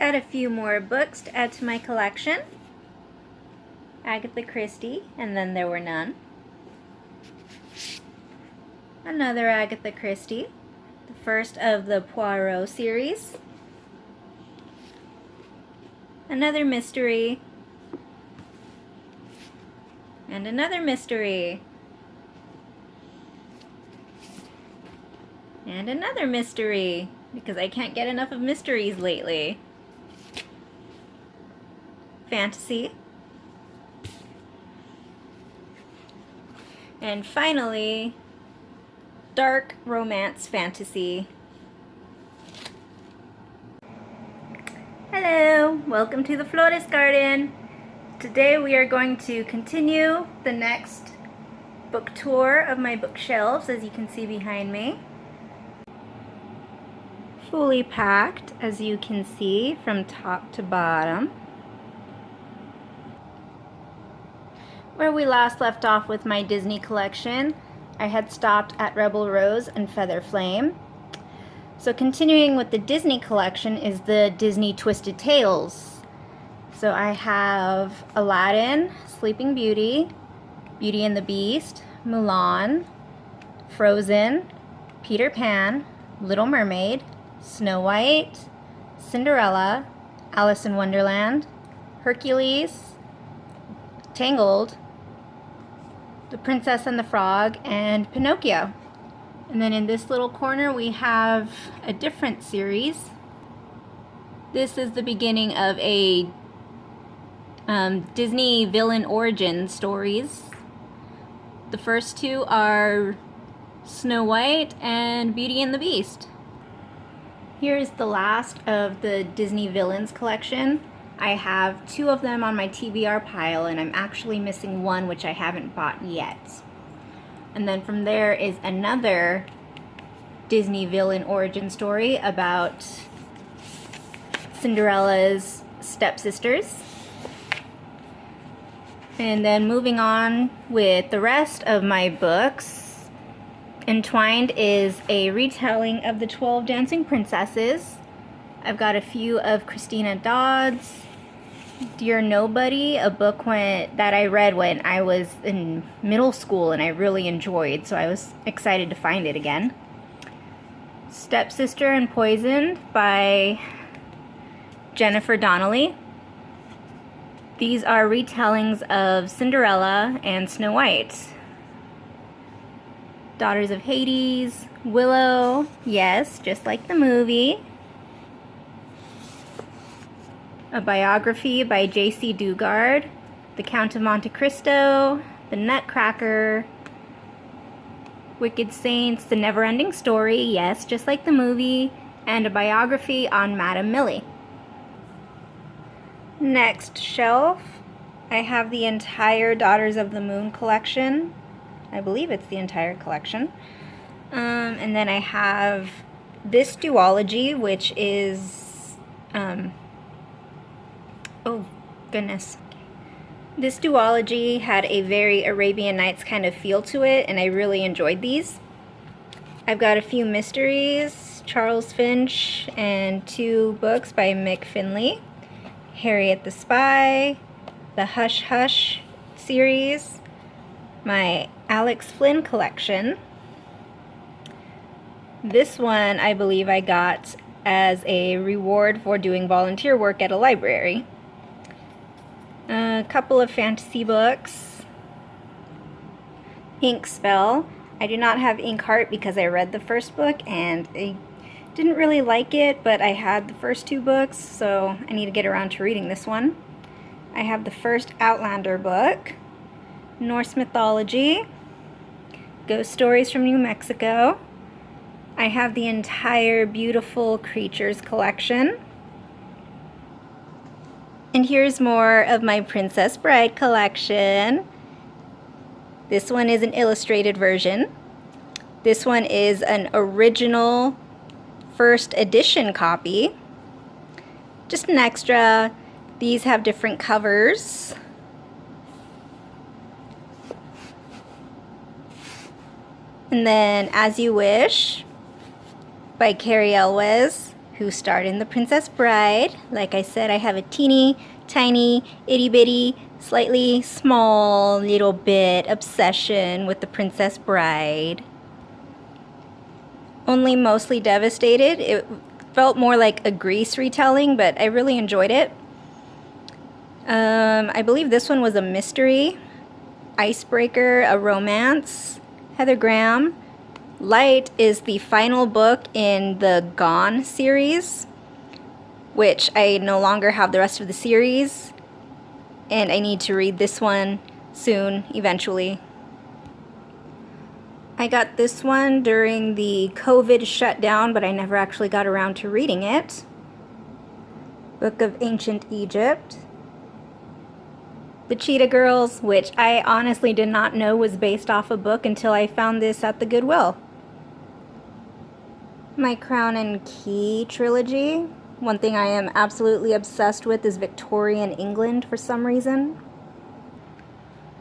Add a few more books to add to my collection. Agatha Christie, and then there were none. Another Agatha Christie, the first of the Poirot series. Another mystery. And another mystery. And another mystery, because I can't get enough of mysteries lately. Fantasy. And finally, dark romance fantasy. Hello, welcome to the Flores Garden. Today we are going to continue the next book tour of my bookshelves, as you can see behind me. Fully packed, as you can see, from top to bottom. Where we last left off with my Disney collection, I had stopped at Rebel Rose and Feather Flame. So continuing with the Disney collection is the Disney Twisted Tales. So I have Aladdin, Sleeping Beauty, Beauty and the Beast, Mulan, Frozen, Peter Pan, Little Mermaid, Snow White, Cinderella, Alice in Wonderland, Hercules, Tangled, The Princess and the Frog, and Pinocchio. And then in this little corner we have a different series. This is the beginning of a Disney villain origin stories. The first two are Snow White and Beauty and the Beast. Here is the last of the Disney villains collection. I have two of them on my TBR pile, and I'm actually missing one which I haven't bought yet. And then from there is another Disney villain origin story about Cinderella's stepsisters. And then moving on with the rest of my books, Entwined is a retelling of the 12 Dancing Princesses. I've got a few of Christina Dodd's Dear Nobody, a book that I read when I was in middle school and I really enjoyed, so I was excited to find it again. Stepsister and Poisoned by Jennifer Donnelly. These are retellings of Cinderella and Snow White. Daughters of Hades, Willow, yes, just like the movie. A biography by J.C. Dugard, The Count of Monte Cristo, The Nutcracker, Wicked Saints, The Never-Ending Story, yes, just like the movie, and a biography on Madame Millie. Next shelf, I have the entire Daughters of the Moon collection. I believe it's the entire collection. And then I have this duology, which is, oh goodness. This duology had a very Arabian Nights kind of feel to it, and I really enjoyed these. I've got a few mysteries, Charles Finch, and two books by Mick Finley. Harriet the Spy, the Hush Hush series, my Alex Flynn collection. This one I believe I got as a reward for doing volunteer work at a library. A couple of fantasy books. Ink Spell. I do not have Inkheart because I read the first book and I didn't really like it, but I had the first two books, so I need to get around to reading this one. I have the first Outlander book, Norse Mythology, Ghost Stories from New Mexico. I have the entire Beautiful Creatures collection. And here's more of my Princess Bride collection. This one is an illustrated version. This one is an original first edition copy. Just an extra. These have different covers. And then As You Wish by Cary Elwes, who starred in The Princess Bride. Like I said, I have a teeny, tiny, itty-bitty, slightly small little bit obsession with The Princess Bride. Only mostly devastated. It felt more like a Grease retelling, but I really enjoyed it. I believe this one was a mystery, icebreaker, a romance. Heather Graham. Light is the final book in the Gone series, which I no longer have the rest of the series, and I need to read this one soon, eventually. I got this one during the COVID shutdown, but I never actually got around to reading it. Book of Ancient Egypt. The Cheetah Girls, which I honestly did not know was based off a book until I found this at the Goodwill. My Crown and Key trilogy. One thing I am absolutely obsessed with is Victorian England for some reason.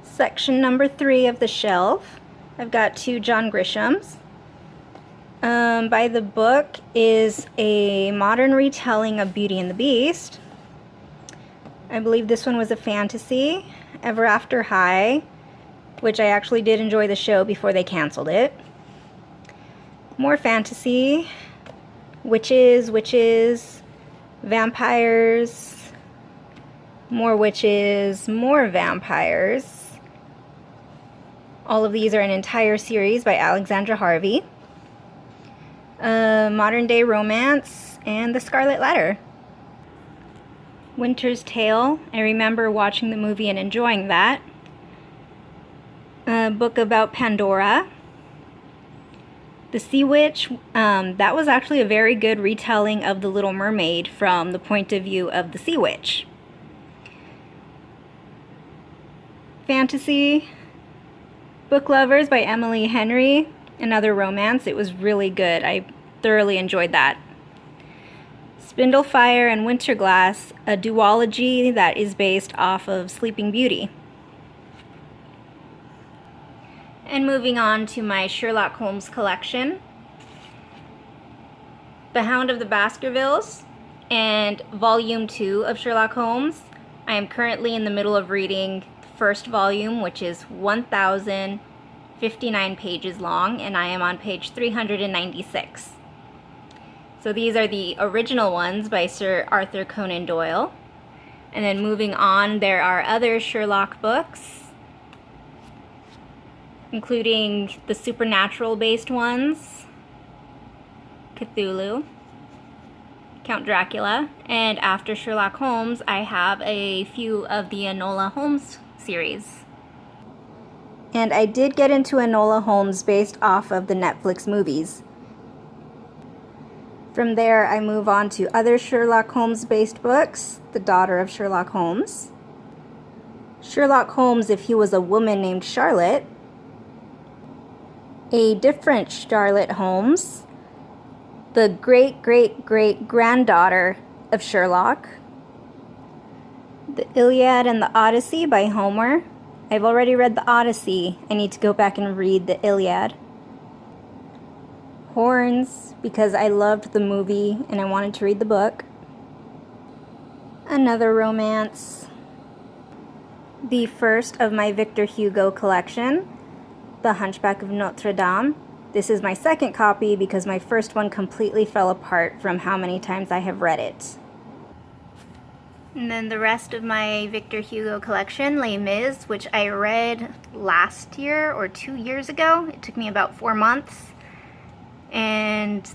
Section number 3 of the shelf. I've got 2 John Grishams. By the book is a modern retelling of Beauty and the Beast. I believe this one was a fantasy, Ever After High, which I actually did enjoy the show before they canceled it. More fantasy, witches, vampires, more witches, more vampires. All of these are an entire series by Alexandra Harvey. Modern day romance, and The Scarlet Letter. Winter's Tale. I remember watching the movie and enjoying that. A book about Pandora. The Sea Witch. That was actually a very good retelling of The Little Mermaid from the point of view of the Sea Witch. Fantasy. Book Lovers by Emily Henry. Another romance. It was really good. I thoroughly enjoyed that. Spindlefire and Winterglass, a duology that is based off of Sleeping Beauty. And moving on to my Sherlock Holmes collection. The Hound of the Baskervilles and Volume 2 of Sherlock Holmes. I am currently in the middle of reading the first volume, which is 1,059 pages long, and I am on page 396. So these are the original ones by Sir Arthur Conan Doyle. And then moving on, there are other Sherlock books, including the supernatural-based ones, Cthulhu, Count Dracula, and after Sherlock Holmes, I have a few of the Enola Holmes series. And I did get into Enola Holmes based off of the Netflix movies. From there, I move on to other Sherlock Holmes-based books, The Daughter of Sherlock Holmes, Sherlock Holmes If He Was a Woman Named Charlotte, A Different Charlotte Holmes, the great-great-great-granddaughter of Sherlock, The Iliad and the Odyssey by Homer. I've already read the Odyssey. I need to go back and read the Iliad. Horns, because I loved the movie and I wanted to read the book. Another romance. The first of my Victor Hugo collection, The Hunchback of Notre Dame. This is my second copy because my first one completely fell apart from how many times I have read it. And then the rest of my Victor Hugo collection, Les Mis, which I read last year or 2 years ago. It took me about 4 months. And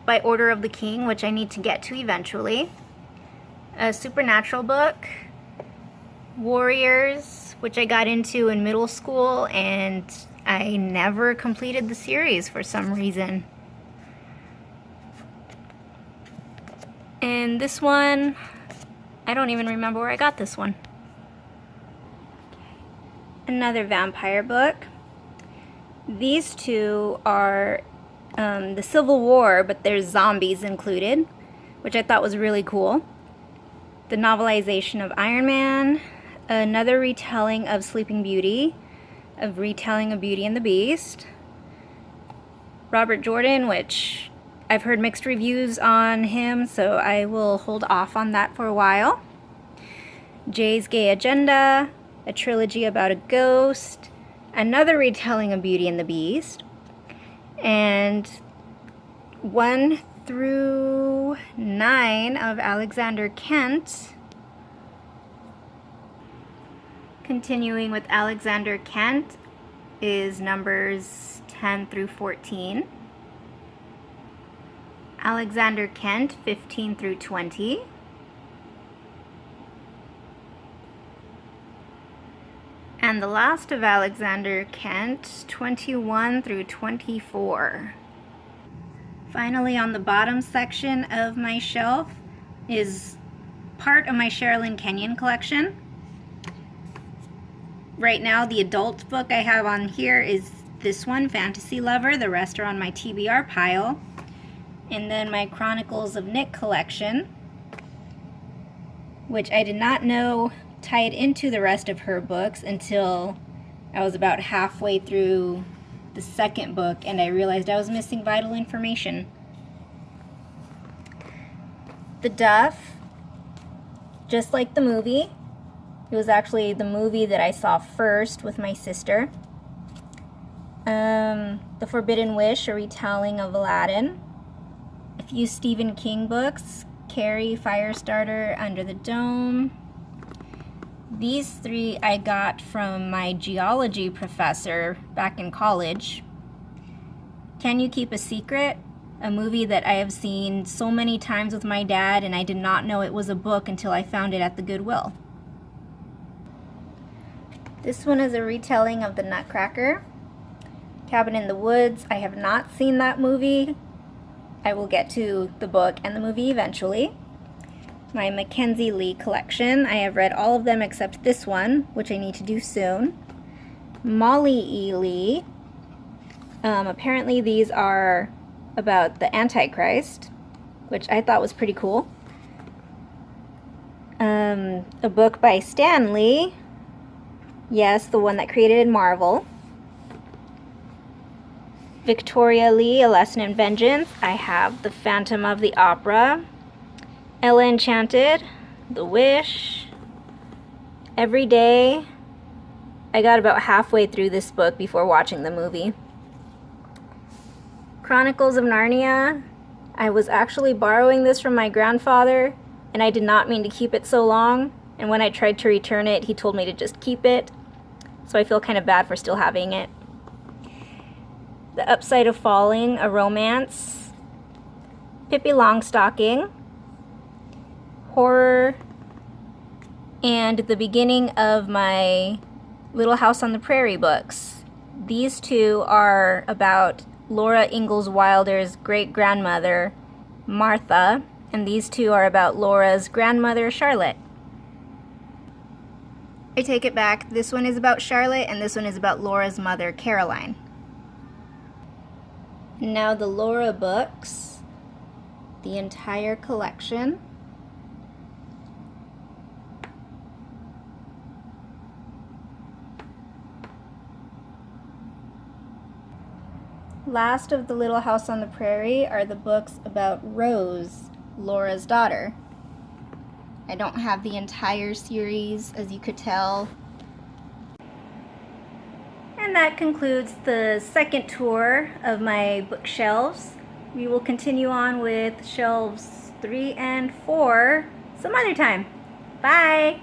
By Order of the King, which I need to get to eventually. A supernatural book, Warriors, which I got into in middle school, and I never completed the series for some reason. And this one, I don't even remember where I got this one. Another vampire book. These two are the Civil War, but there's zombies included, which I thought was really cool. The novelization of Iron Man, another retelling of Sleeping Beauty, a retelling of Beauty and the Beast. Robert Jordan, which I've heard mixed reviews on him, so I will hold off on that for a while. Jay's Gay Agenda, a trilogy about a ghost, another retelling of Beauty and the Beast, and 1 through 9 of Alexander Kent. Continuing with Alexander Kent is numbers 10 through 14. Alexander Kent 15 through 20. And the last of Alexander Kent, 21 through 24. Finally, on the bottom section of my shelf is part of my Sherilyn Kenyon collection. Right now, the adult book I have on here is this one, Fantasy Lover. The rest are on my TBR pile. And then my Chronicles of Nick collection, which I did not know tied into the rest of her books until I was about halfway through the second book and I realized I was missing vital information. The Duff, just like the movie, it was actually the movie that I saw first with my sister. The Forbidden Wish, a retelling of Aladdin. A few Stephen King books, Carrie, Firestarter, Under the Dome. These 3 I got from my geology professor back in college. Can You Keep a Secret? A movie that I have seen so many times with my dad, and I did not know it was a book until I found it at the Goodwill. This one is a retelling of The Nutcracker. Cabin in the Woods, I have not seen that movie. I will get to the book and the movie eventually. My Mackenzie Lee collection, I have read all of them except this one, which I need to do soon. Molly E. Lee. Apparently these are about the Antichrist, which I thought was pretty cool. A book by Stan Lee. Yes, the one that created Marvel. Victoria Lee, A Lesson in Vengeance. I have The Phantom of the Opera. Ella Enchanted, The Wish, Every Day. I got about halfway through this book before watching the movie. Chronicles of Narnia. I was actually borrowing this from my grandfather, and I did not mean to keep it so long, and when I tried to return it, he told me to just keep it, so I feel kind of bad for still having it. The Upside of Falling, a romance. Pippi Longstocking. Horror, and the beginning of my Little House on the Prairie books. These 2 are about Laura Ingalls Wilder's great-grandmother, Martha, and these 2 are about Laura's grandmother, Charlotte. I take it back. This one is about Charlotte, and this one is about Laura's mother, Caroline. Now the Laura books, the entire collection. Last of the Little House on the Prairie are the books about Rose, Laura's daughter. I don't have the entire series, as you could tell. And that concludes the second tour of my bookshelves. We will continue on with shelves 3 and 4 some other time. Bye!